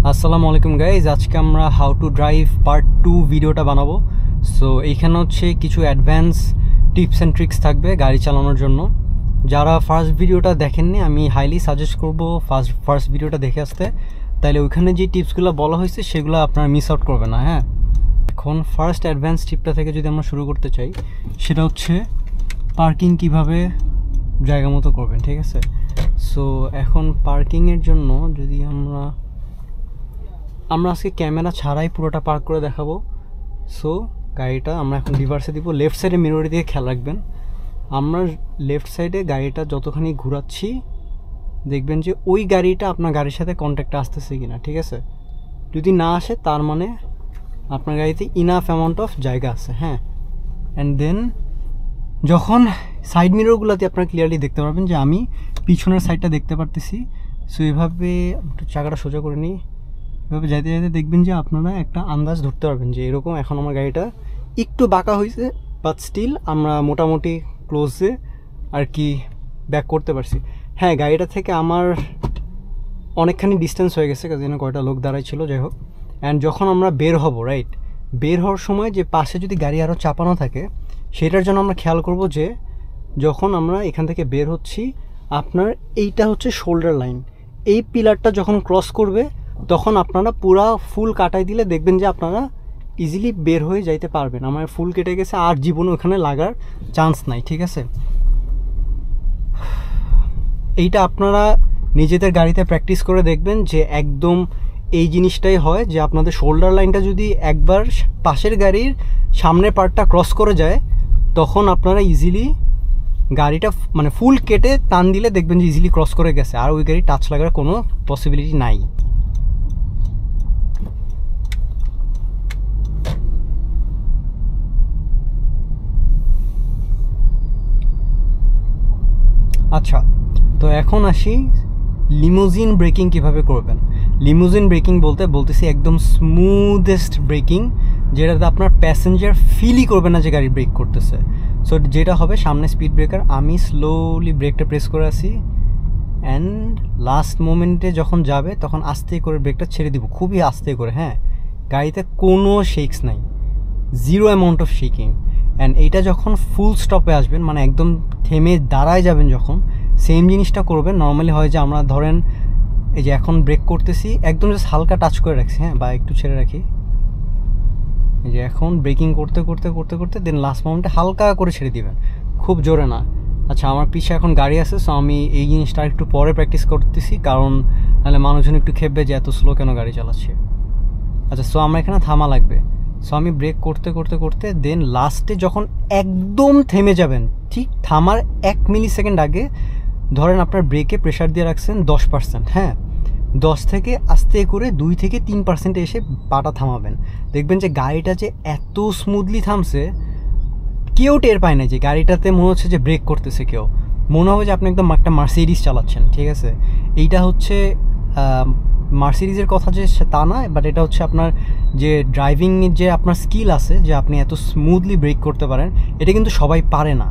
আসসালামু আলাইকুম গাইজ, আজকে আমরা হাউ টু ড্রাইভ পার্ট 2 ভিডিওটা বানাবো। সো এইখানে হচ্ছে কিছু অ্যাডভান্স টিপস অ্যান্ড ট্রিক্স থাকবে গাড়ি চালানোর জন্য। যারা ফার্স্ট ভিডিওটা দেখেননি আমি হাইলি সাজেস্ট করবো ফার্স্ট ভিডিওটা দেখে আসতে, তাইলে ওইখানে যে টিপসগুলো বলা হয়েছে সেগুলো আপনারা মিস আউট করবেন না। হ্যাঁ, এখন ফার্স্ট অ্যাডভান্স টিপটা থেকে যদি আমরা শুরু করতে চাই, সেটা হচ্ছে পার্কিং কিভাবে জায়গা মতো করবেন। ঠিক আছে, সো এখন পার্কিংয়ের জন্য যদি আমরা আজকে ক্যামেরা ছাড়াই পুরোটা পার্ক করে দেখাবো। সো গাড়িটা আমরা এখন রিভার্সে দিব। লেফট সাইডে মিররের দিকে খেয়াল রাখবেন। আমরা লেফট সাইডে গাড়িটা যতখানি ঘোরাচ্ছি দেখবেন যে ওই গাড়িটা আপনার গাড়ির সাথে কন্ট্যাক্টে আসতেছে কিনা। ঠিক আছে, যদি না আসে তার মানে আপনার গাড়িতে ইনাফ অ্যামাউন্ট অফ জায়গা আছে। হ্যাঁ, অ্যান্ড দেন যখন সাইড মিররগুলোতে আপনারা ক্লিয়ারলি দেখতে পারবেন যে আমি পিছনের সাইডটা দেখতে পারতেছি। সো এভাবে একটু চাকাটা সোজা করে নিই। এভাবে যাইতে যাইতে দেখবেন যে আপনারা একটা আন্দাজ ধরতে পারবেন যে এরকম এখন আমার গাড়িটা একটু বাঁকা হয়েছে, বাট স্টিল আমরা মোটামুটি ক্লোজে আর কি ব্যাক করতে পারছি। হ্যাঁ, গাড়িটা থেকে আমার অনেকখানি ডিস্টেন্স হয়ে গেছে, কাজে কয়টা লোক দাঁড়াই ছিল, যাই হোক। অ্যান্ড যখন আমরা বের হব, রাইট, বের হওয়ার সময় যে পাশে যদি গাড়ি আরও চাপানো থাকে সেটার জন্য আমরা খেয়াল করব যে যখন আমরা এখান থেকে বের হচ্ছি আপনার এইটা হচ্ছে শোল্ডার লাইন, এই পিলারটা যখন ক্রস করবে তখন আপনারা পুরা ফুল কাটাই দিলে দেখবেন যে আপনারা ইজিলি বের হয়ে যাইতে পারবেন। আমার ফুল কেটে গেছে, আর জীবনে ওখানে লাগার চান্স নাই। ঠিক আছে, এইটা আপনারা নিজেদের গাড়িতে প্র্যাকটিস করে দেখবেন যে একদম এই জিনিসটাই হয় যে আপনাদের শোল্ডার লাইনটা যদি একবার পাশের গাড়ির সামনের পার্টটা ক্রস করে যায় তখন আপনারা ইজিলি গাড়িটা মানে ফুল কেটে টান দিলে দেখবেন যে ইজিলি ক্রস করে গেছে, আর ওই গাড়ি টাচ লাগার কোনো পসিবিলিটি নাই। আচ্ছা, তো এখন আসি লিমোজিন ব্রেকিং কিভাবে করবেন। লিমোজিন ব্রেকিং বলতেছি একদম স্মুথেস্ট ব্রেকিং, যেটাতে আপনার প্যাসেঞ্জার ফিলই করবে না যে গাড়ি ব্রেক করতেছে। সো যেটা হবে, সামনে স্পিড ব্রেকার, আমি স্লোলি ব্রেকটা প্রেস করে আসি, অ্যান্ড লাস্ট মোমেন্টে যখন যাবে তখন আস্তে করে ব্রেকটা ছেড়ে দিব, খুবই আস্তে করে। হ্যাঁ, গাড়িতে কোনো শেকস নাই, zero amount of shaking. And এইটা যখন ফুল স্টপে আসবেন, মানে একদম থেমে দাঁড়ায় যাবেন, যখন সেম জিনিসটা করবেন। নর্মালি হয় যে আমরা ধরেন এই যে এখন ব্রেক করতেছি, একদম জাস্ট হালকা টাচ করে রাখছি, হ্যাঁ, বা একটু ছেড়ে রাখি। এই যে এখন ব্রেকিং করতে করতে করতে করতে দেন লাস্ট মোমেন্টে হালকা করে ছেড়ে দিবেন, খুব জোরে না। আচ্ছা, আমার পিছে এখন গাড়ি আছে, সো আমি এই জিনিসটা একটু পরে প্র্যাকটিস করতেছি, কারণ নাহলে মানুষজন একটু খেপবে যে এত স্লো কেন গাড়ি চালাচ্ছে। আচ্ছা, সো আমার এখানে থামা লাগবে। সো আমি ব্রেক করতে করতে করতে দেন লাস্টে যখন একদম থেমে যাবেন, ঠিক থামার 1 মিলি সেকেন্ড আগে ধরেন আপনার ব্রেকে প্রেশার দিয়ে রাখছেন 10%। হ্যাঁ, 10 থেকে আস্তে করে 2 থেকে 3% এসে পাটা থামাবেন। দেখবেন যে গাড়িটা যে এত স্মুথলি থামছে, কেউ টের পায় না যে গাড়িটাতে মনে হচ্ছে যে ব্রেক করতেছে, কেউ মনে হবে যে আপনি একদম একটা মার্সিডিজ চালাচ্ছেন। ঠিক আছে, এইটা হচ্ছে মার্সিডিজের কথা যে তা না, বাট এটা হচ্ছে আপনার যে ড্রাইভিংয়ের যে আপনার স্কিল আছে, যে আপনি এত স্মুথলি ব্রেক করতে পারেন, এটা কিন্তু সবাই পারে না।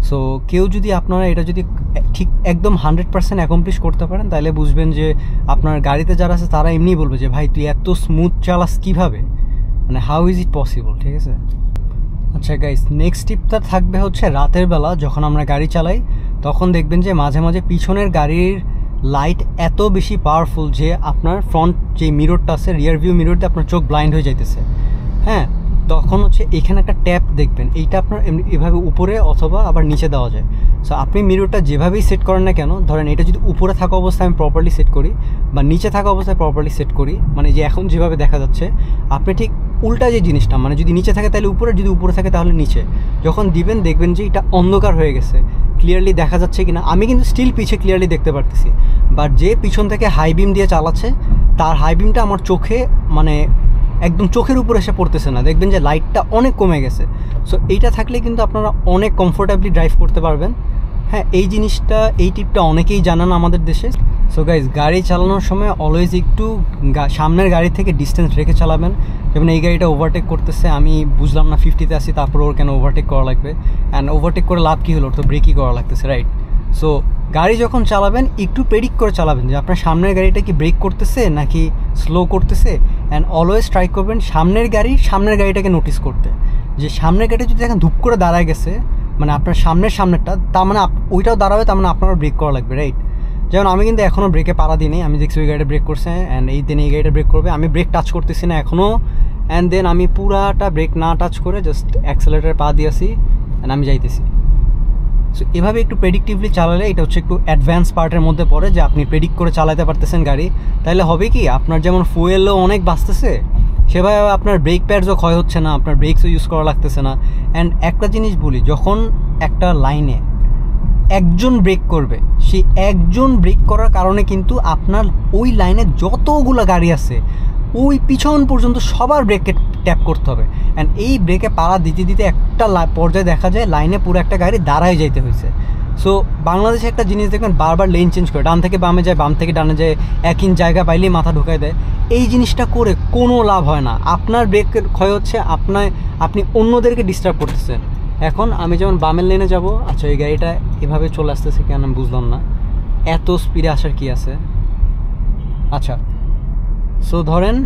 সো কেউ যদি আপনারা এটা যদি ঠিক একদম 100% অ্যাকমপ্লিশ করতে পারেন, তাহলে বুঝবেন যে আপনার গাড়িতে যারা আছে তারা এমনিই বলবে যে ভাই তুই এত স্মুথ চালাস কীভাবে, মানে হাউ ইজ ইট পসিবল। ঠিক আছে, আচ্ছা গাইস, নেক্সট টিপটা থাকবে হচ্ছে রাতের বেলা যখন আমরা গাড়ি চালাই তখন দেখবেন যে মাঝে মাঝে পিছনের গাড়ির লাইট এত বেশি পাওয়ারফুল যে আপনার ফ্রন্ট যে মিররটা আছে, রিয়ার ভিউ মিররতে আপনার চোখ ব্লাইন্ড হয়ে যাইতেছে। হ্যাঁ, তখন হচ্ছে এখানে একটা ট্যাপ দেখবেন, এইটা আপনার এভাবে উপরে অথবা আবার নিচে দেওয়া যায়। সো আপনি মিররটা যেভাবেই সেট করেন না কেন, ধরেন এটা যদি উপরে থাকা অবস্থায় আমি প্রপারলি সেট করি বা নিচে থাকা অবস্থায় প্রপারলি সেট করি, মানে যে এখন যেভাবে দেখা যাচ্ছে, আপনি ঠিক উল্টা যে জিনিসটা, মানে যদি নিচে থাকে তাহলে উপরে, যদি উপরে থাকে তাহলে নিচে, যখন দিবেন দেখবেন যে এটা অন্ধকার হয়ে গেছে, ক্লিয়ারলি দেখা যাচ্ছে কিনা। আমি কিন্তু স্টিল পিছে ক্লিয়ারলি দেখতে পারতেছি, বাট যে পিছন থেকে হাই বিম দিয়ে চালাচ্ছে তার হাই বিমটা আমার চোখে মানে একদম চোখের উপর এসে পড়তেছে না, দেখবেন যে লাইটটা অনেক কমে গেছে। সো এইটা থাকলে কিন্তু আপনারা অনেক কমফোর্টেবলি ড্রাইভ করতে পারবেন। হ্যাঁ, এই জিনিসটা, এই টিপটা অনেকেই জানান আমাদের দেশে। সো গাইজ, গাড়ি চালানোর সময় অলওয়েজ একটু সামনের গাড়ি থেকে ডিস্টেন্স রেখে চালাবেন। যেমন এই গাড়িটা ওভারটেক করতেছে, আমি বুঝলাম না 50-তে আসি, তারপর ওর কেন ওভারটেক করা লাগবে, অ্যান্ড ওভারটেক করে লাভ কী হলো, ওর তো ব্রেকই করা লাগতেছে, রাইট। সো গাড়ি যখন চালাবেন একটু প্রেডিক্ট করে চালাবেন যে আপনার সামনের গাড়িটা কি ব্রেক করতেছে নাকি স্লো করতেছে, অ্যান্ড অলওয়েজ ট্রাই করবেন সামনের গাড়িটাকে নোটিস করতে, যে সামনের গাড়িটা যদি দেখেন ধূপ করে দাঁড়ায় গেছে, মানে আপনার সামনেরটা, তার মানে ওইটাও দাঁড়াবে, তার মানে আপনারও ব্রেক করা লাগবে, রাইট? যেমন আমি কিন্তু এখনও ব্রেকে পাড়া দিই নেই, আমি দেখছি ওই গাড়িটা ব্রেক করছে অ্যান্ড এই দিন এই গাড়িটা ব্রেক করবে, আমি ব্রেক টাচ করতেছি না এখনও, অ্যান্ড দেন আমি পুরাটা ব্রেক না টাচ করে জাস্ট অ্যাক্সেলেটারে পা দিয়েছি অ্যান্ড আমি যাইতেছি। সো এভাবে একটু প্রেডিক্টিভলি চালালে, এটা হচ্ছে একটু অ্যাডভান্স পার্টের মধ্যে পড়ে যে আপনি প্রেডিক্ট করে চালাতে পারতেছেন গাড়ি, তাহলে হবে কি আপনার যেমন ফুয়েলও অনেক বাঁচতেছে, সেভাবে আপনার ব্রেক প্যাডসও ক্ষয় হচ্ছে না, আপনার ব্রেকসও ইউজ করা লাগতেছে না। অ্যান্ড একটা জিনিস বলি, যখন একটা লাইনে একজন ব্রেক করবে, সেই একজন ব্রেক করার কারণে কিন্তু আপনার ওই লাইনে যতগুলো গাড়ি আছে ওই পিছন পর্যন্ত সবার ব্রেককে ট্যাপ করতে হবে, অ্যান্ড এই ব্রেকে পাড়া দিতে দিতে একটা পর্যায়ে দেখা যায় লাইনে পুরো একটা গাড়ি দাঁড়ায় যাইতে হয়েছে। সো বাংলাদেশে একটা জিনিস দেখবেন, বারবার লেন চেঞ্জ করে, ডান থেকে বামে যায়, বাম থেকে ডানে যায়, 1 ইঞ্চ জায়গা পাইলেই মাথা ঢুকায় দেয়। এই জিনিসটা করে কোনো লাভ হয় না, আপনার ব্রেকের ক্ষয় হচ্ছে, আপনি অন্যদেরকে ডিস্টার্ব করতেছেন। এখন আমি যেমন বামের লেনে যাব, আচ্ছা এই গাড়িটা এভাবে চলে আসতেছে কেন আমি বুঝলাম না, এত স্পিডে আসার কি আছে? আচ্ছা সো ধরেন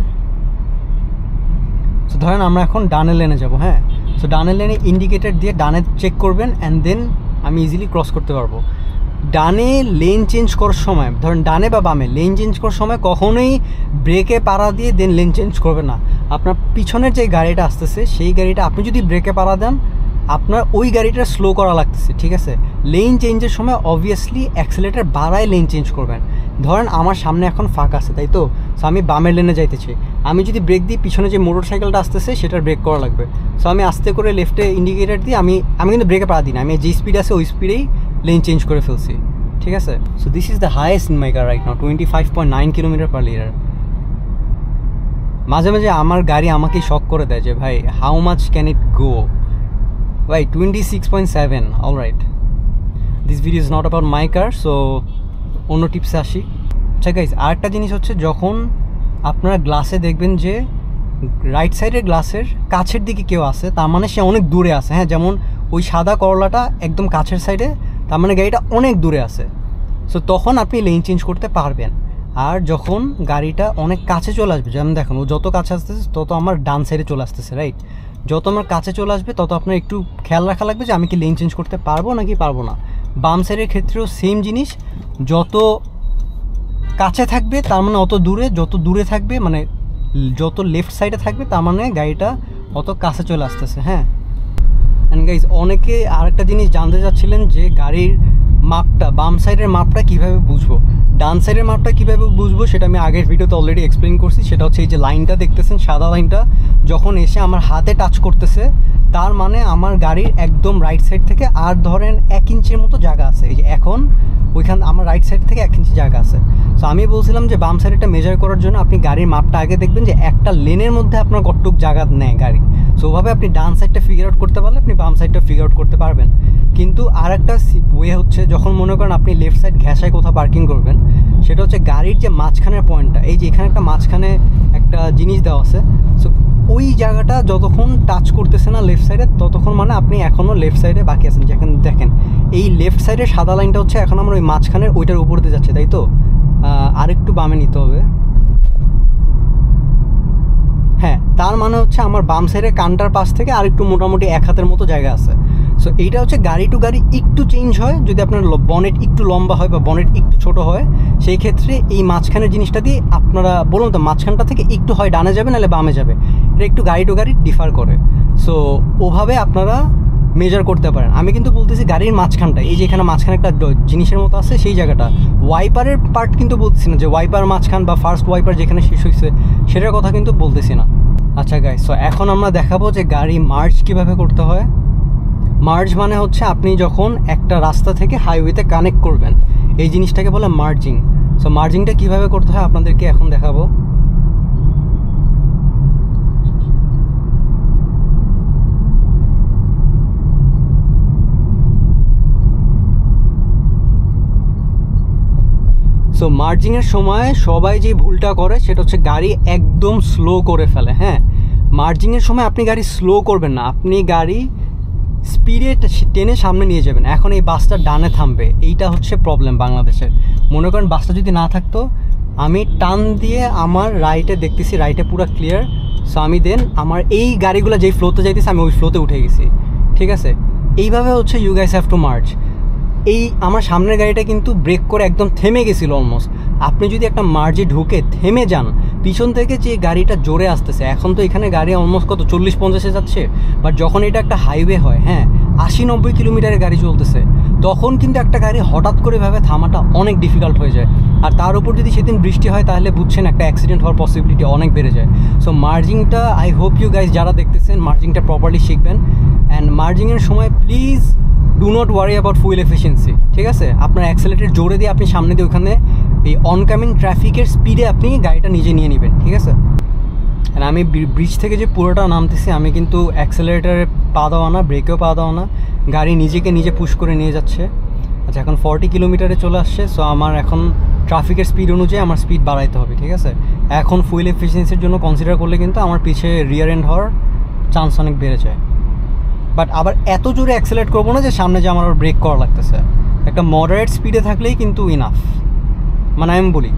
আমরা এখন ডানের লেনে যাব, হ্যাঁ। সো ডানের লেনে ইন্ডিকেটর দিয়ে ডানে চেক করবেন অ্যান্ড দেন আমি ইজিলি ক্রস করতে পারবো। ডানে লেন চেঞ্জ করার সময়, ধরেন ডানে বা বামে লেন চেঞ্জ করার সময় কখনোই ব্রেকে পাড়া দিয়ে দেন লেন চেঞ্জ করবে না। আপনার পিছনের যে গাড়িটা আসতেছে সেই গাড়িটা আপনি যদি ব্রেকে পাড়া দেন, আপনার ওই গাড়িটা স্লো করা লাগতেছে, ঠিক আছে? লেন চেঞ্জের সময় অবভিয়াসলি অ্যাক্সেলেটার বাড়ায় লেন চেঞ্জ করবেন। ধরেন আমার সামনে এখন ফাঁকা আছে, তাই তো? সো আমি বামের লেনে যাইতেছি, আমি যদি ব্রেক দিই পিছনে যে মোটর সাইকেলটা আসতেছে সেটার ব্রেক করা লাগবে। সো আমি আস্তে করে লেফটে ইন্ডিকেটার দিই, আমি কিন্তু ব্রেকে পাড়া দিই না, আমি যে স্পিড আছে ওই স্পিডেই লেন চেঞ্জ করে ফেলছি, ঠিক আছে? So this is the highest in my car right now, 25.9 কিলোমিটার/লিটার। মাঝে মাঝে আমার গাড়ি আমাকেই শক করে দেয় যে ভাই হাউ মাচ ক্যান ইট গো, ভাই 26.7। Alright, this video is not about my car, so অন্য টিপসে আসি। আচ্ছা গাইজ, আরেকটা জিনিস হচ্ছে, যখন আপনারা গ্লাসে দেখবেন যে রাইট সাইডের গ্লাসের কাছের দিকে কেউ আছে, তার মানে সে অনেক দূরে আছে, হ্যাঁ। যেমন ওই সাদা করলাটা একদম কাছের সাইডে, তার মানে গাড়িটা অনেক দূরে আছে। সো তখন আপনি লেন চেঞ্জ করতে পারবেন। আর যখন গাড়িটা অনেক কাছে চলে আসবে, যেমন দেখুন ও যত কাছে আসতেছে তত আমার ডান সাইডে চলে আসতেছে, রাইট? যত আমার কাছে চলে আসবে তত আপনার একটু খেয়াল রাখা লাগবে যে আমি কি লেন চেঞ্জ করতে পারবো নাকি পারবো না। বাম সাইডের ক্ষেত্রেও সেম জিনিস, যত কাছে থাকবে তার মানে অত দূরে, যত দূরে থাকবে মানে যত লেফট সাইডে থাকবে তার মানে গাড়িটা অত কাছে চলে আসতেছে, হ্যাঁ। অ্যান্ড গাইজ, অনেকে আরেকটা জিনিস জানতে চাচ্ছিলেন যে গাড়ির মাপটা, বাম সাইডের মাপটা কীভাবে বুঝবো, ডান সাইডের মাপটা কীভাবে বুঝবো, সেটা আমি আগের ভিডিওতে অলরেডি এক্সপ্লেন করছি। সেটা হচ্ছে এই যে লাইনটা দেখতেছেন, সাদা লাইনটা যখন এসে আমার হাতে টাচ করতেছে, তার মানে আমার গাড়ির একদম রাইট সাইড থেকে আর ধরেন 1 ইঞ্চের মতো জায়গা আছে। এই যে এখন ওইখান আমার রাইট সাইড থেকে 1 ইঞ্চি জায়গা আছে। সো আমি বলছিলাম যে বাম সাইডটা মেজার করার জন্য আপনি গাড়ির মাপটা আগে দেখবেন যে একটা লেনের মধ্যে আপনার কতটুক জায়গা নেয় গাড়ি। সো ওভাবে আপনি ডান সাইডটা ফিগার আউট করতে পারলে আপনি বাম সাইডটা ফিগার আউট করতে পারবেন। কিন্তু আর একটা ওয়ে হচ্ছে, যখন মনে করেন আপনি লেফট সাইড ঘেঁষায় কোথাও পার্কিং করবেন, সেটা হচ্ছে গাড়ির যে মাঝখানের পয়েন্টটা, এই যে এখানে একটা মাঝখানে একটা জিনিস দেওয়া আছে, সো ওই জায়গাটা যতক্ষণ টাচ করতেছে না লেফট সাইডে, ততক্ষণ মানে আপনি এখনও লেফট সাইডে বাকি আছেন। যেখানে দেখেন এই লেফট সাইডের সাদা লাইনটা হচ্ছে এখন আমরা ওই মাঝখানের ওইটার উপর দিয়ে যাচ্ছে, তাই তো? আরেকটু বামে নিতে হবে, হ্যাঁ। তার মানে হচ্ছে আমার বাম সাইডের কানটার পাশ থেকে আরেকটু মোটামুটি 1 হাতের মতো জায়গা আছে। সো এইটা হচ্ছে গাড়ি টু গাড়ি একটু চেঞ্জ হয়, যদি আপনার বনেট একটু লম্বা হয় বা বনেট একটু ছোট হয়, সেই ক্ষেত্রে এই মাঝখানের জিনিসটা দিয়ে আপনারা বলুন তো মাঝখানটা থেকে একটু হয় ডানে যাবে নাহলে বামে যাবে, এটা একটু গাড়ি টু গাড়ি ডিফার করে। সো ওভাবে আপনারা মেজার করতে পারেন। আমি কিন্তু বলতেছি গাড়ির মাঝখানটা, এই যে এখানে মাঝখানে একটা জিনিসের মতো আছে সেই জায়গাটা, ওয়াইপারের পার্ট কিন্তু বলতেছি না, যে ওয়াইপার মাঝখান বা ফার্স্ট ওয়াইপার যেখানে শেষ হয়েছে সেটার কথা কিন্তু বলতেছি না। আচ্ছা গাইস, সো এখন আমরা দেখাবো যে গাড়ি মার্জ কীভাবে করতে হয়। মার্জ মানে হচ্ছে আপনি যখন একটা রাস্তা থেকে হাইওয়েতে কানেক্ট করবেন, এই জিনিসটাকে বলে মার্জিং। সো মার্জিংটা কীভাবে করতে হয় আপনাদেরকে এখন দেখাবো। সো মার্জিংয়ের সময় সবাই যে ভুলটা করে সেটা হচ্ছে গাড়ি একদম স্লো করে ফেলে, হ্যাঁ। মার্জিংয়ের সময় আপনি গাড়ি স্লো করবেন না, আপনি গাড়ি স্পিডে টেনে সামনে নিয়ে যাবেন। এখন এই বাসটা ডানে থামবে, এইটা হচ্ছে প্রবলেম বাংলাদেশের। মনে করেন বাসটা যদি না থাকতো, আমি টান দিয়ে আমার রাইটে দেখতেছি, রাইটে পুরো ক্লিয়ার, সো আমি দেন আমার এই গাড়িগুলো যেই ফ্লোতে যাইতেছে আমি ওই ফ্লোতে উঠে গেছি, ঠিক আছে। এইভাবে হচ্ছে you guys have to merge. এই আমার সামনের গাড়িটা কিন্তু ব্রেক করে একদম থেমে গেছিলো অলমোস্ট। আপনি যদি একটা মার্জে ঢুকে থেমে যান, পিছন থেকে যে গাড়িটা জোরে আসতেছে, এখন তো এখানে গাড়ি অলমোস্ট কত 40-50-এ যাচ্ছে, বাট যখন এটা একটা হাইওয়ে হয়, হ্যাঁ 80-90 কিলোমিটারে গাড়ি চলতেছে, তখন কিন্তু একটা গাড়ি হঠাৎ করে ভাবে থামাটা অনেক ডিফিকাল্ট হয়ে যায়। আর তার উপর যদি সেদিন বৃষ্টি হয়, তাহলে বুঝছেন একটা অ্যাক্সিডেন্ট হওয়ার পসিবিলিটি অনেক বেড়ে যায়। সো মার্জিংটা, আই হোপ ইউ গাইজ যারা দেখতেছেন মার্জিংটা প্রপারলি শিখবেন। অ্যান্ড মার্জিংয়ের সময় please do not worry about fuel efficiency, ঠিক আছে। আপনার অ্যাক্সেলেটর জোরে দিয়ে আপনি সামনে দিয়ে ওখানে এই অনকামিং ট্রাফিকের স্পিডে আপনি গাড়িটা নিজে নিয়ে নেবেন, ঠিক আছে। আর আমি ব্রিজ থেকে যে পুরোটা নামতেছি, আমি কিন্তু অ্যাক্সেলারেটারে পা দেওয়া না, ব্রেকেও পা দেওয়া না, গাড়ি নিজেকে নিজে পুশ করে নিয়ে যাচ্ছে। আচ্ছা, এখন 40 কিলোমিটারে চলে আসছে, সো আমার এখন ট্রাফিকের স্পিড অনুযায়ী আমার স্পিড বাড়াইতে হবে, ঠিক আছে। এখন ফুয়েল এফিসিয়েন্সির জন্য কনসিডার করলে কিন্তু আমার পিছে রিয়ার এন্ড হওয়ার চান্স অনেক বেড়ে যায়। বাট আবার এত জোরে অ্যাক্সেলারেট করবো না যে সামনে যে আমার ব্রেক করা লাগতেছে। একটা মডারেট স্পিডে থাকলেই কিন্তু ইনাফ। মানে আমি বলি,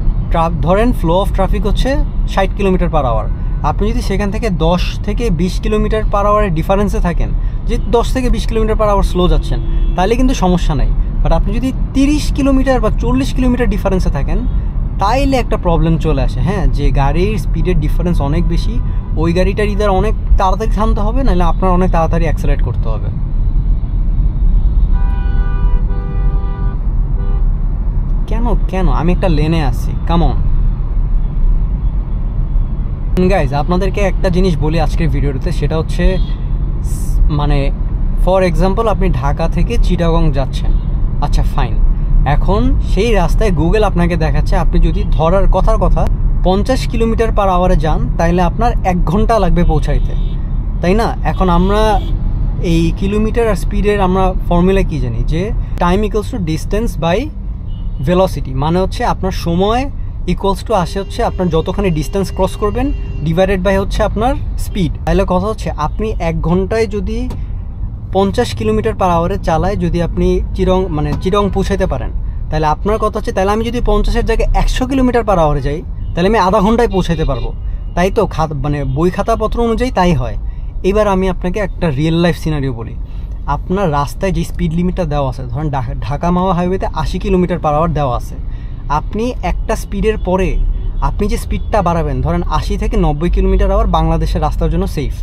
ধরেন ফ্লো অফ ট্রাফিক হচ্ছে 60 কিলোমিটার পার আওয়ার, আপনি যদি সেখান থেকে 10 থেকে 20 কিলোমিটার পার আওয়ারের ডিফারেন্সে থাকেন, যে 10 থেকে 20 কিলোমিটার পার আওয়ার স্লো যাচ্ছেন, তাহলে কিন্তু সমস্যা নাই। বাট আপনি যদি 30 কিলোমিটার বা 40 কিলোমিটার ডিফারেন্সে থাকেন, তাইলে একটা প্রবলেম চলে আসে, হ্যাঁ, যে গাড়ির স্পিডের ডিফারেন্স অনেক বেশি, ওই গাড়িটার ইদার অনেক তাড়াতাড়ি থামতে হবে, নাহলে আপনার অনেক তাড়াতাড়ি অ্যাক্সেলারেট করতে হবে। কেন কেন আমি একটা লেনে আসছি, কামন গাইজ। আপনাদেরকে একটা জিনিস বলি আজকের ভিডিওতে, সেটা হচ্ছে মানে ফর এক্সাম্পল আপনি ঢাকা থেকে চিটাগং যাচ্ছেন, আচ্ছা ফাইন, এখন সেই রাস্তায় গুগল আপনাকে দেখাচ্ছে আপনি যদি ধরার কথার কথা 50 কিলোমিটার পার আওয়ারে যান, তাইলে আপনার 1 ঘন্টা লাগবে পৌঁছাইতে, তাই না। এখন আমরা এই কিলোমিটার আর স্পিডের আমরা ফর্মুলা কি জানি, যে time equals to distance by velocity, মানে হচ্ছে আপনার সময় ইকুয়ালস টু আসে হচ্ছে আপনার যতখানি ডিস্টেন্স ক্রস করবেন ডিভাইডেড বাই হচ্ছে আপনার স্পিড। তাহলে কথা হচ্ছে আপনি 1 ঘন্টায় যদি 50 কিলোমিটার পার আওয়ারে চালায় যদি আপনি চিরং পৌঁছাতে পারেন, তাহলে আপনার কথা হচ্ছে, তাহলে আমি যদি 50-এর জায়গায় 100 কিলোমিটার পার আওয়ারে যাই, তাহলে আমি আধা ঘন্টায় পৌঁছাতে পারবো, তাই তো। বই খাতাপত্র অনুযায়ী তাই হয়। এবার আমি আপনাকে একটা রিয়েল লাইফ সিনারিও বলি। আপনার রাস্তায় যে স্পিড লিমিটটা দেওয়া আছে, ধরেন ঢাকা মাওয়া হাইওয়েতে 80 কিলোমিটার পার আওয়ার দেওয়া আছে, আপনি একটা স্পিডের পরে আপনি যে স্পিডটা বাড়াবেন, ধরেন 80 থেকে 90 কিলোমিটার আওয়ার বাংলাদেশের রাস্তার জন্য সেফ,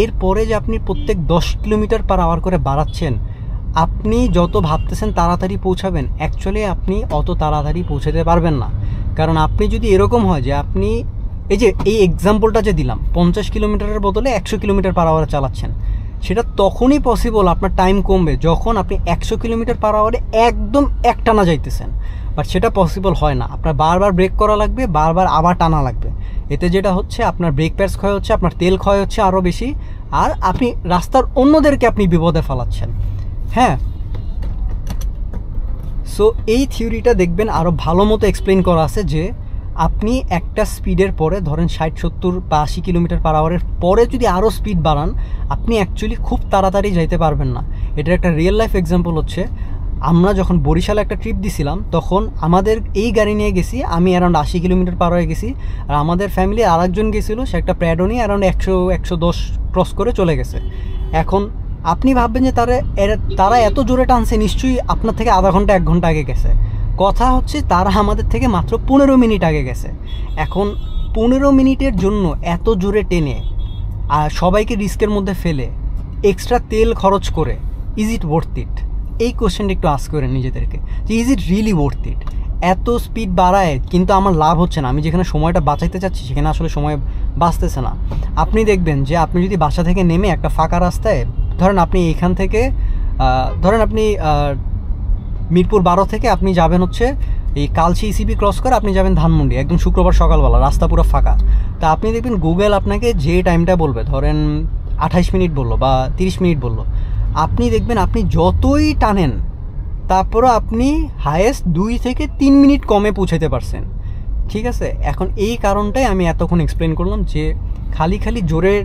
এরপরে যে আপনি প্রত্যেক 10 কিলোমিটার পার আওয়ার করে বাড়াচ্ছেন, আপনি যত ভাবতেছেন তাড়াতাড়ি পৌঁছাবেন, অ্যাকচুয়ালি আপনি অত তাড়াতাড়ি পৌঁছাতে পারবেন না। কারণ আপনি যদি এরকম হয় যে আপনি এই এক্সাম্পলটা যে দিলাম, 50 কিলোমিটারের বদলে 100 কিলোমিটার পার আওয়ারে চালাচ্ছেন, সেটা তখনই পসিবল, আপনার টাইম কমবে যখন আপনি 100 কিলোমিটার পার আওয়ারে একদম একটানা যাইতেছেন। বাট সেটা পসিবল হয় না, আপনার বারবার ব্রেক করা লাগবে, বারবার আবার টানা লাগবে। এতে যেটা হচ্ছে আপনার ব্রেক প্যাডস ক্ষয় হচ্ছে, আপনার তেল ক্ষয় হচ্ছে আরও বেশি, আর আপনি রাস্তার অন্যদেরকে আপনি বিপদে ফেলাচ্ছেন, হ্যাঁ। সো এই থিওরিটা দেখবেন আরও ভালো মতো এক্সপ্লেন করা আছে, যে আপনি একটা স্পিডের পরে ধরেন 60, 70 বা 80 কিলোমিটার পার আওয়ারের পরে যদি আরও স্পিড বাড়ান, আপনি অ্যাকচুয়ালি খুব তাড়াতাড়ি যাইতে পারবেন না। এটার একটা রিয়েল লাইফ এক্সাম্পল হচ্ছে, আমরা যখন বরিশালে একটা ট্রিপ দিছিলাম, তখন আমাদের এই গাড়ি নিয়ে গেছি, আমি অ্যারাউন্ড 80 কিলোমিটার পার হয়ে গেছি, আর আমাদের ফ্যামিলি আরেকজন গেছিলো, সে একটা প্র্যাডো নিয়ে অ্যারাউন্ড 100-110 ক্রস করে চলে গেছে। এখন আপনি ভাববেন যে তারা এত জোরে টানছে, নিশ্চয়ই আপনার থেকে আধা ঘন্টা 1 ঘন্টা আগে গেছে। কথা হচ্ছে তারা আমাদের থেকে মাত্র 15 মিনিট আগে গেছে। এখন 15 মিনিটের জন্য এত জোরে টেনে আর সবাইকে রিস্কের মধ্যে ফেলে এক্সট্রা তেল খরচ করে, ইজ ইট ওয়ার্থ ইট? এই কোশ্চেনটা একটু আস্ক করেন নিজেদেরকে, যে is it really worth it? এত স্পিড বাড়ায় কিন্তু আমার লাভ হচ্ছে না, আমি যেখানে সময়টা বাঁচাইতে চাচ্ছি সেখানে আসলে সময় বাঁচতেছে না। আপনি দেখবেন যে আপনি যদি বাসা থেকে নেমে একটা ফাঁকা রাস্তায়, ধরেন আপনি এখান থেকে আপনি মিরপুর 12 থেকে আপনি যাবেন হচ্ছে এই কালচি ইসিবি ক্রস করে আপনি যাবেন ধানমন্ডি, একদম শুক্রবার সকালবেলা, রাস্তা পুরো ফাঁকা। তা আপনি দেখবেন গুগল আপনাকে যে টাইমটা বলবে, ধরেন 28 মিনিট বললো বা 30 মিনিট বললো, আপনি দেখবেন আপনি যতই টানেন তারপরও আপনি হায়েস্ট 2 থেকে 3 মিনিট কমে পৌঁছাতে পারছেন, ঠিক আছে। এখন এই কারণটাই আমি এতক্ষণ এক্সপ্লেন করলাম, যে খালি জোরে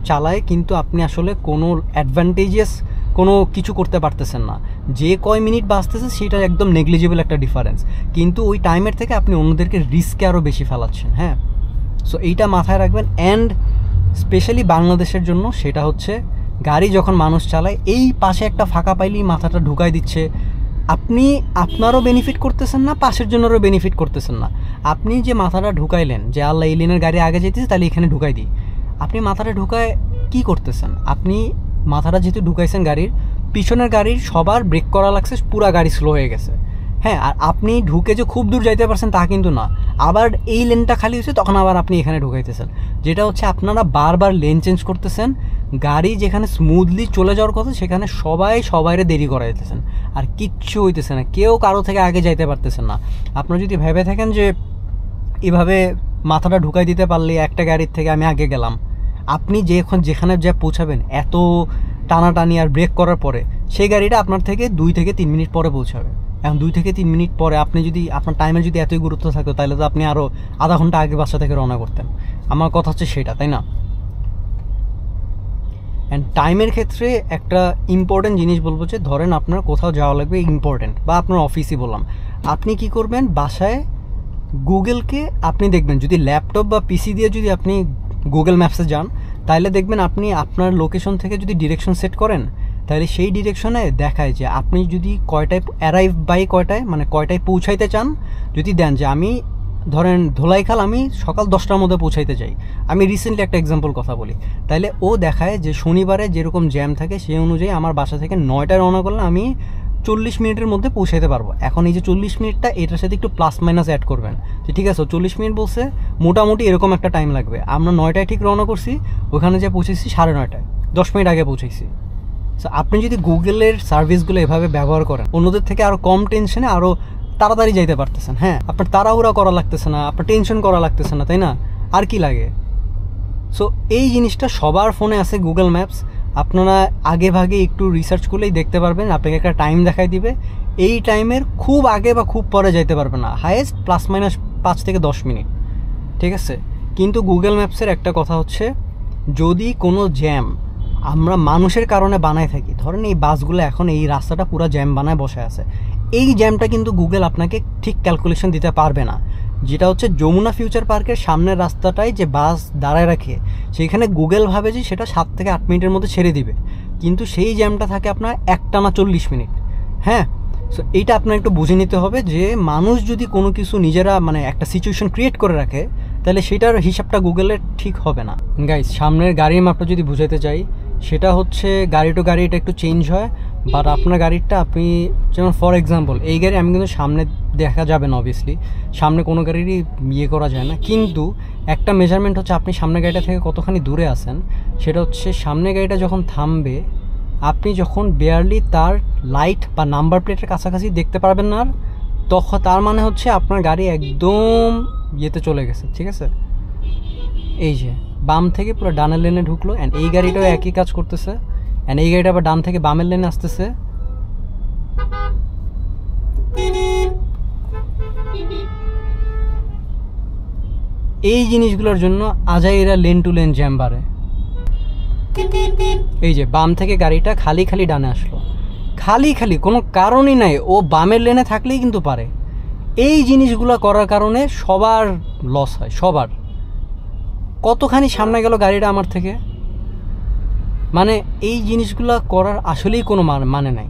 চালায় কিন্তু আপনি আসলে কোনো অ্যাডভান্টেজিয়াস কোনো কিছু করতে পারতেছেন না, যে কয় মিনিট বাঁচতেছে সেটা একদম নেগলিজিবল একটা ডিফারেন্স, কিন্তু ওই টাইমের থেকে আপনি অন্যদেরকে রিস্কে আরও বেশি ফেলাচ্ছেন। হ্যাঁ, সো এইটা মাথায় রাখবেন। অ্যান্ড স্পেশালি বাংলাদেশের জন্য সেটা হচ্ছে গাড়ি যখন মানুষ চালায় এই পাশে একটা ফাঁকা পাইলেই মাথাটা ঢুকাই দিচ্ছে, আপনি আপনারও বেনিফিট করতেছেন না, পাশের জনেরও বেনিফিট করতেছেন না। আপনি যে মাথাটা ঢুকাইলেন যে আল্লাহ এই লেনের গাড়ি আগে যেতেছে তাহলে এখানে ঢুকাই দিই, আপনি মাথাটা ঢুকায় কি করতেছেন? আপনি মাথাটা যেহেতু ঢুকাইছেন গাড়ির পিছনের গাড়ির সবার ব্রেক করা লাগছে, পুরা গাড়ি স্লো হয়ে গেছে। হ্যাঁ, আর আপনি ঢুকে যে খুব দূর যাইতে পারছেন তা কিন্তু না, আবার এই লেনটা খালি হয়েছে তখন আবার আপনি এখানে ঢুকাইতেছেন, যেটা হচ্ছে আপনারা বারবার লেন চেঞ্জ করতেছেন। গাড়ি যেখানে স্মুথলি চলে যাওয়ার কথা সেখানে সবাইরে দেরি করা যেতেছেন, আর কিচ্ছু হইতেছে না, কেউ কারো থেকে আগে যাইতে পারতেছেন না। আপনারা যদি ভেবে থাকেন যে এভাবে মাথাটা ঢুকাই দিতে পারলে একটা গাড়ির থেকে আমি আগে গেলাম, আপনি যেখানে যা পৌঁছাবেন এত টানাটানি আর ব্রেক করার পরে সেই গাড়িটা আপনার থেকে 2 থেকে 3 মিনিট পরে পৌঁছাবে। এখন 2 থেকে 3 মিনিট পরে আপনি যদি আপনার টাইমের যদি এতই গুরুত্ব থাকতো তাহলে তো আপনি আরও আধা ঘন্টা আগে বাসা থেকে রওনা করতেন। আমার কথা হচ্ছে সেটা, তাই না? অ্যান্ড টাইমের ক্ষেত্রে একটা ইম্পর্টেন্ট জিনিস বলবো যে ধরেন আপনার কোথাও যাওয়া লাগবে ইম্পর্টেন্ট, বা আপনার অফিসই বললাম, আপনি কি করবেন বাসায় গুগলকে আপনি দেখবেন, যদি ল্যাপটপ বা পিসি দিয়ে যদি আপনি গুগল ম্যাপসে যান তাহলে দেখবেন আপনি আপনার লোকেশন থেকে যদি ডিরেকশন সেট করেন তাহলে সেই ডিরেকশনে দেখায় যে আপনি যদি কয়টায় অ্যারাইভ বাই কয়টায়, মানে কয়টায় পৌঁছাইতে চান, যদি দেন যে আমি ধরেন ধোলাইখাল আমি সকাল 10টার মধ্যে পৌঁছাইতে চাই, আমি রিসেন্টলি একটা এক্সাম্পল কথা বলি, তাহলে ও দেখায় যে শনিবারে যেরকম জ্যাম থাকে সেই অনুযায়ী আমার বাসা থেকে 9টায় রওনা করলে আমি 40 মিনিটের মধ্যে পৌঁছাতে পারবো। এখন এই যে 40 মিনিটটা এটার সাথে একটু প্লাস মাইনাস অ্যাড করবেন, যে ঠিক আছে 40 মিনিট বলছে মোটামুটি এরকম একটা টাইম লাগবে, আমরা 9টায় ঠিক রওনা করছি, ওখানে যে পৌঁছেছি 9:30, 10 মিনিট আগে পৌঁছেছি। সো আপনি যদি গুগলের সার্ভিসগুলো এভাবে ব্যবহার করেন অন্যদের থেকে আরও কম টেনশনে আরও তাড়াতাড়ি যাইতে পারতেছেন। হ্যাঁ, আপনার তাড়াহুড়া করা লাগতেছে না, আপনার টেনশন করা লাগতেছে না, তাই না? আর কি লাগে? সো এই জিনিসটা সবার ফোনে আছে গুগল ম্যাপস, আপনারা আগে ভাগে একটু রিসার্চ করলেই দেখতে পারবেন, আপনাকে একটা টাইম দেখাই দিবে, এই টাইমের খুব আগে বা খুব পরে যাইতে পারবে না, হাইয়েস্ট প্লাস মাইনাস 5 থেকে 10 মিনিট, ঠিক আছে? কিন্তু গুগল ম্যাপসের একটা কথা হচ্ছে, যদি কোনো জ্যাম আমরা মানুষের কারণে বানায় থাকি, ধরেন এই বাসগুলো এখন এই রাস্তাটা পুরো জ্যাম বানায় বসে আছে, এই জ্যামটা কিন্তু গুগল আপনাকে ঠিক ক্যালকুলেশন দিতে পারবে না। যেটা হচ্ছে যমুনা ফিউচার পার্কের সামনের রাস্তাটায় যে বাস দাঁড়ায় রাখে সেইখানে গুগল ভাবে যে সেটা 7 থেকে 8 মিনিটের মধ্যে ছেড়ে দিবে, কিন্তু সেই জ্যামটা থাকে আপনার একটানা 40 মিনিট। হ্যাঁ, সো এইটা আপনার একটু বুঝে নিতে হবে যে মানুষ যদি কোনো কিছু নিজেরা মানে একটা সিচুয়েশন ক্রিয়েট করে রাখে তাহলে সেটার হিসাবটা গুগলের ঠিক হবে না। গাইস, সামনের গাড়ির মাপটা যদি বুঝাতে চাই সেটা হচ্ছে গাড়ি টু গাড়ি এটা একটু চেঞ্জ হয়, বাট আপনার গাড়িটা আপনি যেমন ফর এক্সাম্পল এই গাড়ি আমি কিন্তু সামনে দেখা যাবে না, অবভিয়াসলি সামনে কোনো গাড়িরই ইয়ে করা যায় না, কিন্তু একটা মেজারমেন্ট হচ্ছে আপনি সামনে গাড়িটা থেকে কতখানি দূরে আছেন, সেটা হচ্ছে সামনে গাড়িটা যখন থামবে আপনি যখন বেয়ারলি তার লাইট বা নাম্বার প্লেটের কাছাকাছি দেখতে পারবেন না, তখন তার মানে হচ্ছে আপনার গাড়ি একদম ইয়েতে চলে গেছে, ঠিক আছে? এই যে বাম থেকে পুরো ডানের লেনে ঢুকলো, অ্যান্ড এই গাড়িটাও একই কাজ করতেছে, অ্যান্ড এই গাড়িটা আবার ডান থেকে বামের লেনে আসতেছে। এই জিনিসগুলোর জন্য আজাইরা লেন টু লেন জ্যাম বাড়ে। এই যে বাম থেকে গাড়িটা খালি খালি ডানে আসলো, খালি খালি কোনো কারণই নাই, ও বামের লেনে থাকলেই কিন্তু পারে। এই জিনিসগুলো করার কারণে সবার লস হয়, সবার। কতখানি সামনে গেল গাড়িটা আমার থেকে, মানে এই জিনিসগুলো করার আসলেই কোনো মানে নাই।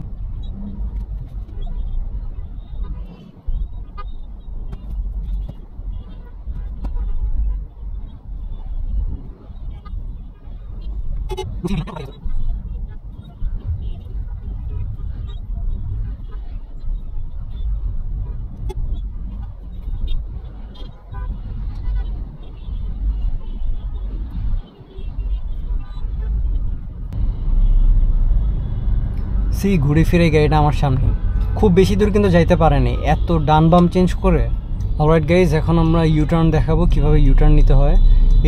ঘুরে ফিরে গাড়িটা আমার সামনে, খুব বেশি দূর কিন্তু যাইতে পারেনি এত ডান বাম চেঞ্জ করে। অলরাইট গাইজ, এখন আমরা ইউটার্ন দেখাবো কিভাবে ইউটার্ন নিতে হয়।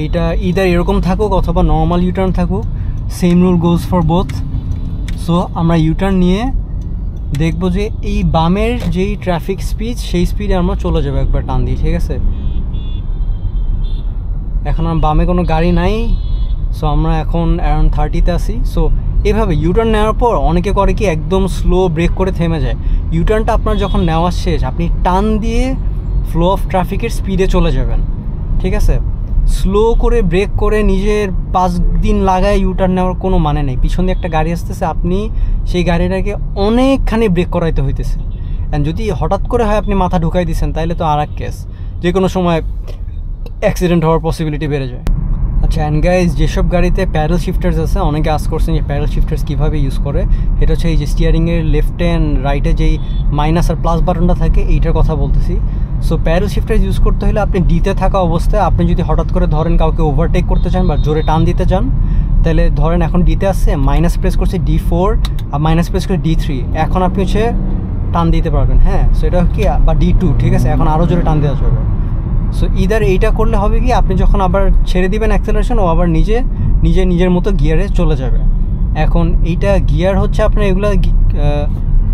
এইটা ইদার এরকম থাকুক অথবা নর্মাল ইউটার্ন থাকুক, same rule goes for both. So আমরা ইউটার্ন নিয়ে দেখবো যে এই বামের যেই ট্রাফিক স্পিড সেই স্পিডে আমরা চলে যাবো একবার টান দিয়ে, ঠিক আছে? এখন আমার বামে কোনো গাড়ি নাই, সো আমরা এখন অ্যারাউন্ড 30-তে আসি। সো এভাবে ইউটার্ন নেওয়ার পর অনেকে করে কি একদম স্লো ব্রেক করে থেমে যায়। ইউটার্নটা আপনার যখন নেওয়া শেষ, আপনি টান দিয়ে ফ্লো অফ ট্রাফিকের স্পিডে চলে যাবেন, ঠিক আছে? স্লো করে ব্রেক করে নিজের 5 দিন লাগায় ইউটার্ন নেওয়ার কোনো মানে নেই। পিছন দিয়ে একটা গাড়ি আসতেছে, আপনি সেই গাড়িটাকে অনেকখানি ব্রেক করাইতে হইতেছে। অ্যান্ড যদি হঠাৎ করে হয় আপনি মাথা ঢুকাই দিচ্ছেন, তাহলে তো আর এক কেস, যে কোনো সময় অ্যাক্সিডেন্ট হওয়ার পসিবিলিটি বেড়ে যায়। আচ্ছা, অ্যান্ড গাইজ, যেসব গাড়িতে প্যাডেল শিফটার্স আছে, অনেকে আস্ক করছেন যে প্যাডেল শিফটার্স কীভাবে ইউজ করে। এটা হচ্ছে এই যে স্টিয়ারিংয়ের লেফটে অ্যান্ড রাইটে যেই মাইনাস আর প্লাস বাটনটা থাকে, এইটার কথা বলতেছি। সো প্যাডেল শিফটার্স ইউজ করতে হলে আপনি ডিতে থাকা অবস্থায়, আপনি যদি হঠাৎ করে ধরেন কাউকে ওভারটেক করতে চান বা জোরে টান দিতে চান, তাহলে ধরেন এখন ডিতে আসছে, মাইনাস প্রেস করছে D4 আর মাইনাস প্রেস করে D3, এখন আপনি হচ্ছে টান দিতে পারবেন। হ্যাঁ, সো এটা কি, বা D2, ঠিক আছে? এখন আরও জোরে টান দেওয়া যাবে। সো ইদার এইটা করলে হবে কি, আপনি যখন আবার ছেড়ে দিবেন অ্যাক্সেলারেশন, ও আবার নিজের মতো গিয়ারে চলে যাবে। এখন এইটা গিয়ার হচ্ছে আপনার এগুলো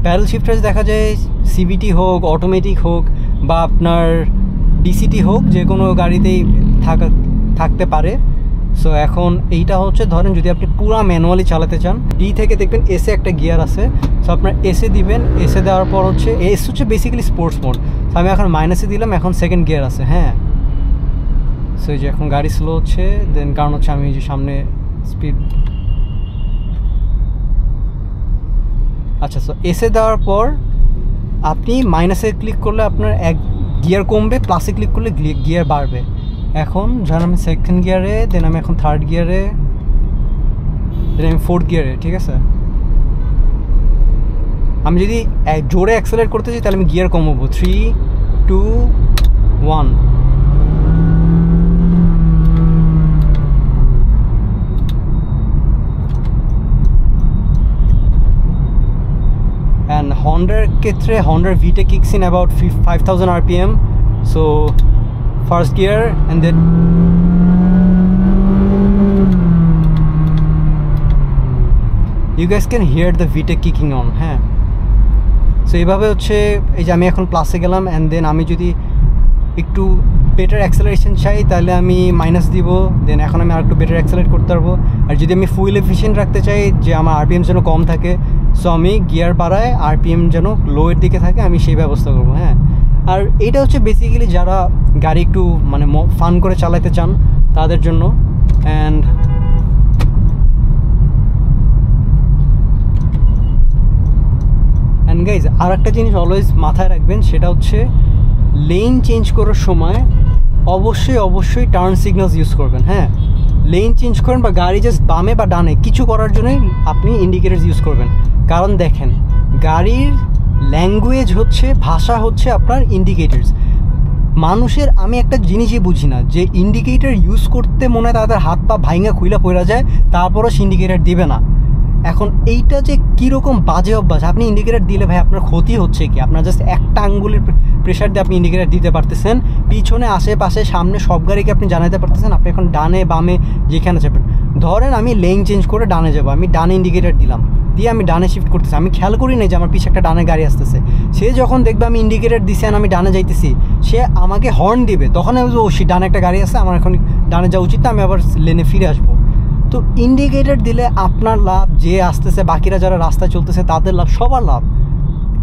প্যাডেল শিফটার্স দেখা যায় CVT হোক, অটোমেটিক হোক বা আপনার DCT হোক, যে কোনো গাড়িতেই থাকতে পারে। সো এখন এইটা হচ্ছে ধরেন যদি আপনি পুরো ম্যানুয়ালি চালাতে চান, ডি থেকে দেখবেন এসে একটা গিয়ার আছে। সো আপনার এসে দিবেন, এসে দেওয়ার পর হচ্ছে এস হচ্ছে বেসিক্যালি স্পোর্টস মোড। সো আমি এখন মাইনাসে দিলাম, এখন সেকেন্ড গিয়ার আছে। হ্যাঁ, সো এই যে এখন গাড়ি স্লো হচ্ছে, দেন কারণ হচ্ছে আমি যে সামনে স্পিড। আচ্ছা, সো এসে দেওয়ার পর আপনি মাইনাসে ক্লিক করলে আপনার এক গিয়ার কমবে, প্লাসে ক্লিক করলে গিয়ার বাড়বে। এখন ধরেন আমি সেকেন্ড গিয়ারে, দেন আমি এখন থার্ড গিয়ারে, দেন আমি ফোর্থ গিয়ারে, ঠিক আছে? আমি যদি জোরে অ্যাক্সেলারেট করতে চাই তাহলে আমি গিয়ার কমাবো, 3, 2, 1। অ্যান্ড হন্ডার ক্ষেত্রে হন্ডার VTEC kicks in about 5000 RPM. So first gear and then you guys can hear the VTEC kicking on. হ্যাঁ, সো এইভাবে হচ্ছে এই যে আমি এখন প্লাসে গেলাম, অ্যান্ড দেন আমি যদি একটু বেটার অ্যাক্সেলারেশন চাই তাহলে আমি মাইনাস দিব, দেন এখন আমি আর একটু বেটার অ্যাক্সেলারেট করতে পারবো। আর যদি আমি ফুল এফিশিয়েন্ট রাখতে চাই, যে আমার RPM যেন কম থাকে, সো আমি গিয়ার বাড়ায় RPM যেন লোয়ের দিকে থাকে, আমি সেই ব্যবস্থা করবো। হ্যাঁ, আর এইটা হচ্ছে বেসিক্যালি যারা গাড়ি একটু মানে ফান করে চালাতে চান তাদের জন্য। অ্যান্ড গাইজ, আর একটা জিনিস অলওয়েজ মাথায় রাখবেন, সেটা হচ্ছে লেন চেঞ্জ করার সময় অবশ্যই টার্ন সিগন্যালস ইউজ করবেন। হ্যাঁ, লেন চেঞ্জ করেন বা গাড়ি জাস্ট বামে বা ডানে কিছু করার জন্যই আপনি ইন্ডিকেটার্স ইউজ করবেন। কারণ দেখেন, গাড়ির ল্যাঙ্গুয়েজ হচ্ছে, ভাষা হচ্ছে আপনার ইন্ডিকেটার্স। মানুষের আমি একটা জিনিসই বুঝি না, যে ইন্ডিকেটার ইউজ করতে মনে হয় তাদের হাত পা ভাইঙা খুইলা পড়া যায়, তারপরও সে ইন্ডিকেটার দিবে না। এখন এইটা যে কীরকম বাজে অভ্যাস। আপনি ইন্ডিকেটার দিলে ভাই আপনার ক্ষতি হচ্ছে কি? আপনার জাস্ট একটা আঙ্গুলের প্রেশার দিয়ে আপনি ইন্ডিকেটার দিতে পারতেছেন, পিছনে আশেপাশে সামনে সব গাড়িকে আপনি জানাতে পারতেছেন আপনি এখন ডানে বামে যেখানে যাবেন। ধরেন আমি লেন চেঞ্জ করে ডানে যাবো, আমি ডানে ইন্ডিকেটার দিলাম, দিয়ে আমি ডানে শিফট করতেছি, আমি খেয়াল করি না যে আমার পিছনে একটা ডানে গাড়ি আসতেছে। সে যখন দেখবে আমি ইন্ডিকেটার দিছি আর আমি ডানে যাইতেছি, সে আমাকে হর্ন দিবে, তখন আমি বলবো সে ডানে একটা গাড়ি আছে, আমার এখন ডানে যাওয়া উচিত না, আমি আবার লেনে ফিরে আসবো। তো ইন্ডিকেটার দিলে আপনার লাভ, যে আসতেছে বাকিরা যারা রাস্তায় চলতেছে তাদের লাভ, সবার লাভ।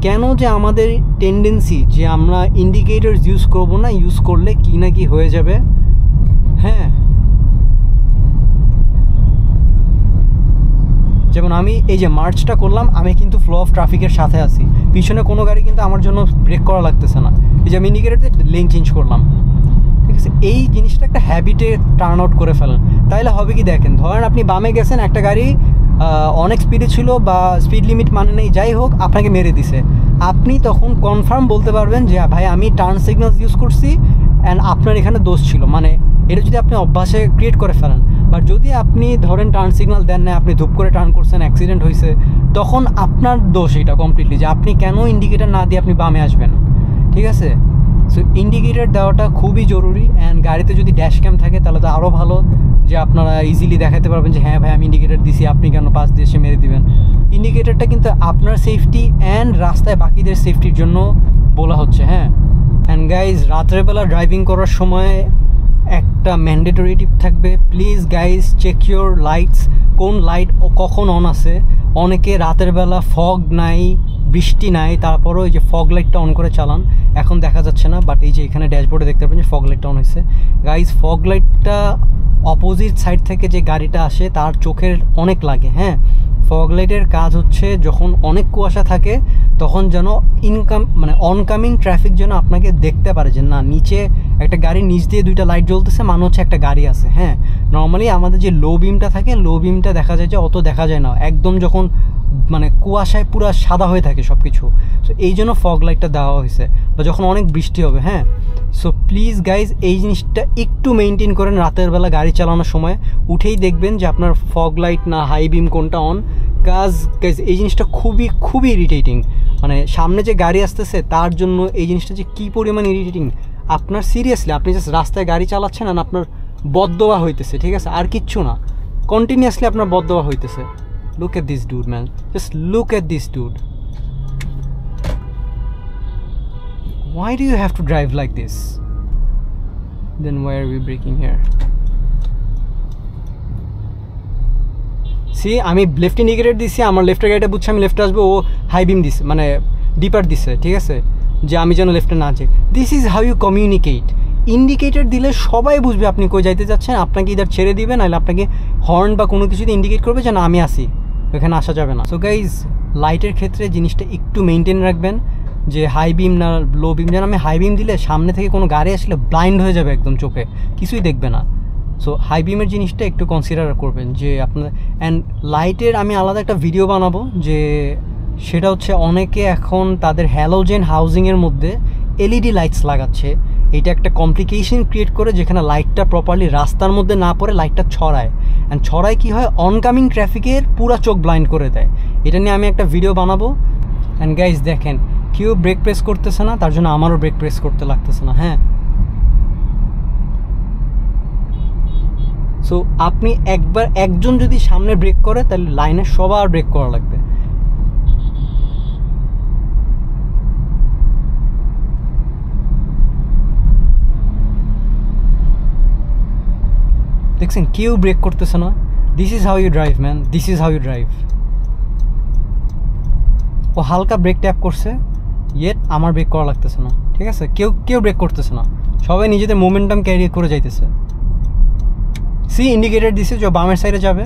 কেন যে আমাদের টেন্ডেন্সি যে আমরা ইন্ডিকেটার ইউজ করবো না, ইউজ করলে কি না কি হয়ে যাবে। হ্যাঁ, যেমন আমি এই যে মার্চটা করলাম, আমি কিন্তু ফ্লো অফ ট্রাফিকের সাথে আছি, পিছনে কোনো গাড়ি কিন্তু আমার জন্য ব্রেক করা লাগতেছে না। এই যে আমি ইন্ডিকেটার দিয়ে লেন চেঞ্জ করলাম, ঠিক আছে? এই জিনিসটা একটা হ্যাবিটে টার্ন আউট করে ফেলেন, তাইলে হবে কি দেখেন, ধরেন আপনি বামে গেছেন, একটা গাড়ি অনেক স্পিডে ছিল বা স্পিড লিমিট মানে নেই, যাই হোক আপনাকে মেরে দিছে, আপনি তখন কনফার্ম বলতে পারবেন যে ভাই আমি টার্ন সিগন্যাল ইউজ করছি অ্যান্ড আপনার এখানে দোষ ছিল। মানে এটা যদি আপনি অভ্যাসে ক্রিয়েট করে ফেলেন। বাট যদি আপনি ধরেন টার্ন সিগন্যাল দেন না, আপনি ধূপ করে টার্ন করছেন, অ্যাক্সিডেন্ট হয়েছে, তখন আপনার দোষ এটা কমপ্লিটলি, যে আপনি কেন ইন্ডিকেটার না দিয়ে আপনি বামে আসবেন, ঠিক আছে? সো ইন্ডিকেটার দেওয়াটা খুবই জরুরি। অ্যান্ড গাড়িতে যদি ড্যাশ ক্যাম থাকে তাহলে তো আরও ভালো, যে আপনারা ইজিলি দেখাতে পারবেন যে হ্যাঁ ভাই আমি ইন্ডিকেটার দিছি, আপনি কেন পাশ দিয়ে এসে মেরে দিবেন। ইন্ডিকেটারটা কিন্তু আপনার সেফটি অ্যান্ড রাস্তায় বাকিদের সেফটির জন্য বলা হচ্ছে। হ্যাঁ, অ্যান্ড গাইজ, রাত্রেবেলা ড্রাইভিং করার সময় একটা ম্যান্ডেটরি টিপ থাকবে, please guys check your lights, কোন লাইট কখন অন আছে। অনেকে রাতের বেলা ফগ নাই, বৃষ্টি নাই, তারপরও এই যে ফগ লাইটটা অন করে চালান, এখন দেখা যাচ্ছে না, বাট এই যে এখানে ড্যাশবোর্ডে দেখতে পাবেন যে ফগ লাইটটা অন হয়েছে। গাইজ ফগ লাইটটা অপোজিট সাইড থেকে যে গাড়িটা আসে তার চোখের অনেক লাগে। হ্যাঁ, ফগ লাইটের কাজ হচ্ছে যখন অনেক কুয়াশা থাকে তখন যেন অনকামিং ট্রাফিক যেন আপনাকে দেখতে পারে যে না নিচে একটা গাড়ির নিচ দিয়ে দুইটা লাইট জ্বলতেছে, মানে হচ্ছে একটা গাড়ি আছে। হ্যাঁ, নর্মালি আমাদের যে লো বিমটা থাকে, লো বিমটা দেখা যায় যে অত দেখা যায় না, একদম যখন কুয়াশায় পুরো সাদা হয়ে থাকে সব কিছু। সো এই জন্য ফগ লাইটটা দেওয়া হয়েছে, বা যখন অনেক বৃষ্টি হবে। হ্যাঁ, সো প্লিজ গাইজ এই জিনিসটা একটু মেনটেন করেন রাতের বেলা গাড়ি চালানোর সময়। উঠেই দেখবেন যে আপনার ফগ লাইট না হাই বিম কোনটা অন। গাইজ এই জিনিসটা খুবই খুবই ইরিটেটিং, সামনে যে গাড়ি আসতেছে তার জন্য এই জিনিসটা যে কী পরিমাণ ইরিটেটিং। আপনার সিরিয়াসলি আপনি জাস্ট রাস্তায় গাড়ি চালাচ্ছেন আর আপনার বদদোয়া হইতেছে, ঠিক আছে, আর কিচ্ছু না, কন্টিনিউয়াসলি আপনার বদদোয়া হইতেছে। Look at this dude, man. Just look at this dude. Why do you have to drive like this? Then why are we braking here? See, আমি লেফট ইন্ডিকেটর দিছি, আমার লেফটের গাড়িটা বুঝছে আমি লেফটে আসবো, ও হাই বিম দিছে, ডিপার দিছে, ঠিক আছে, যে আমি যেন লেফটে না যাই। This is how you communicate. Indicator দিলে সবাই বুঝবে আপনি কই যাইতে যাচ্ছেন, আপনাকে ইদার ছেড়ে দিবে, নাহলে আপনাকে হর্ন বা কোনো কিছু দিয়ে ইন্ডিকেট করবে যে না আমি আসি, ওখানে আসা যাবে না। সো গাইজ লাইটের ক্ষেত্রে জিনিসটা একটু মেনটেন রাখবেন, যে হাই বিম না লো বিম। যেন আমি হাই বিম দিলে সামনে থেকে কোনো গাড়ি আসলে ব্লাইন্ড হয়ে যাবে, একদম চোখে কিছুই দেখবে না। সো হাই বিমের জিনিসটা একটু কনসিডার করবেন যে আপনার। অ্যান্ড লাইটের আমি আলাদা একটা ভিডিও বানাবো, যে সেটা হচ্ছে অনেকে এখন তাদের হ্যালোজেন হাউজিংয়ের মধ্যে এলইডি লাইটস লাগাচ্ছে। এটা একটা কমপ্লিকেশন ক্রিয়েট করে, যেখানে লাইটটা প্রপারলি রাস্তার মধ্যে না পড়ে লাইটটা ছড়ায়, অ্যান্ড ছড়ায় কী হয়, অনকামিং ট্রাফিকের পুরা চোখ ব্লাইন্ড করে দেয়। এটা নিয়ে আমি একটা ভিডিও বানাবো। অ্যান্ড গাইজ দেখেন কেউ ব্রেক প্রেস করতেছে না, তার জন্য আমারও ব্রেক প্রেস করতে লাগতেছে না। হ্যাঁ, সো আপনি একজন যদি সামনে ব্রেক করে তাহলে লাইনে সবার ব্রেক করা লাগবে। দেখছেন কেউ ব্রেক করতেছে না। This is how you drive man, this is how you drive. ও হালকা ব্রেক ট্যাপ করছে, ইয়েট আমার ব্রেক করা লাগতেছে না, ঠিক আছে, কেউ ব্রেক করতেছে না, সবাই নিজেদের মোমেন্টাম ক্যারি করে যাইতেছে। সি ইন্ডিকেটর দিছে যে বামের সাইডে যাবে।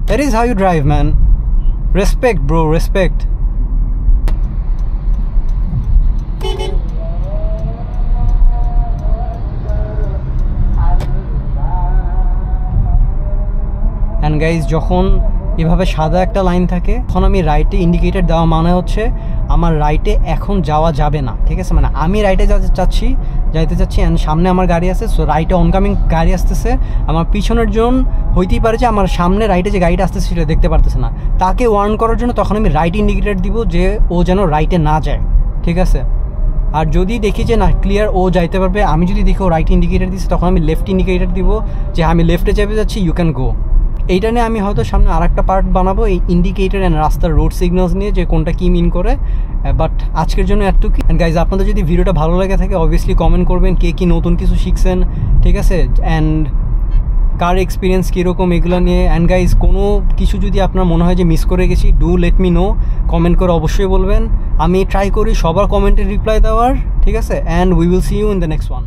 That is how you drive man. Respect bro, respect. And guys যখন এভাবে সাদা একটা লাইন থাকে তখন আমি রাইটে ইন্ডিকেটর দেওয়া মানে হচ্ছে আমার রাইটে এখন যাওয়া যাবে না, ঠিক আছে, আমি রাইটে যাইতে চাচ্ছি অ্যান্ড সামনে আমার গাড়ি আছে। সো রাইটে অনকামিং গাড়ি আসতেছে, আমার পিছনের জন হইতেই পারে যে আমার সামনে রাইটে যে গাড়িটা আসতেছে সেটা দেখতে পারতেছে না, তাকে ওয়ার্ন করার জন্য তখন আমি রাইট ইন্ডিকেটর দিব যে ও যেন রাইটে না যায়, ঠিক আছে। আর যদি দেখি যে না ক্লিয়ার ও যাইতে পারবে, আমি যদি দেখি ও রাইট ইন্ডিকেটর দিচ্ছে, তখন আমি লেফট ইন্ডিকেটর দিব যে আমি লেফটে যাবে যাচ্ছি, ইউ ক্যান গো। এইটা নিয়ে আমি হয়তো সামনে আর একটা পার্ট বানাবো, এই ইন্ডিকেটর অ্যান্ড রাস্তার রোড সিগন্যালস নিয়ে, যে কোনটা কী মিন করে। বাট আজকের জন্য এতটুকুই। অ্যান্ড গাইজ আপনাদের যদি ভিডিওটা ভালো লাগে থাকে অবভিয়াসলি কমেন্ট করবেন কে কী নতুন কিছু শিখছেন, ঠিক আছে, অ্যান্ড কার এক্সপিরিয়েন্স কীরকম এগুলো নিয়ে। অ্যান্ড গাইজ কোনো কিছু যদি আপনার মনে হয় যে মিস করে গেছি, do let me no, comment করে অবশ্যই বলবেন। আমি ট্রাই করি সবার কমেন্টের রিপ্লাই দেওয়ার, ঠিক আছে। And we will see you in the next one.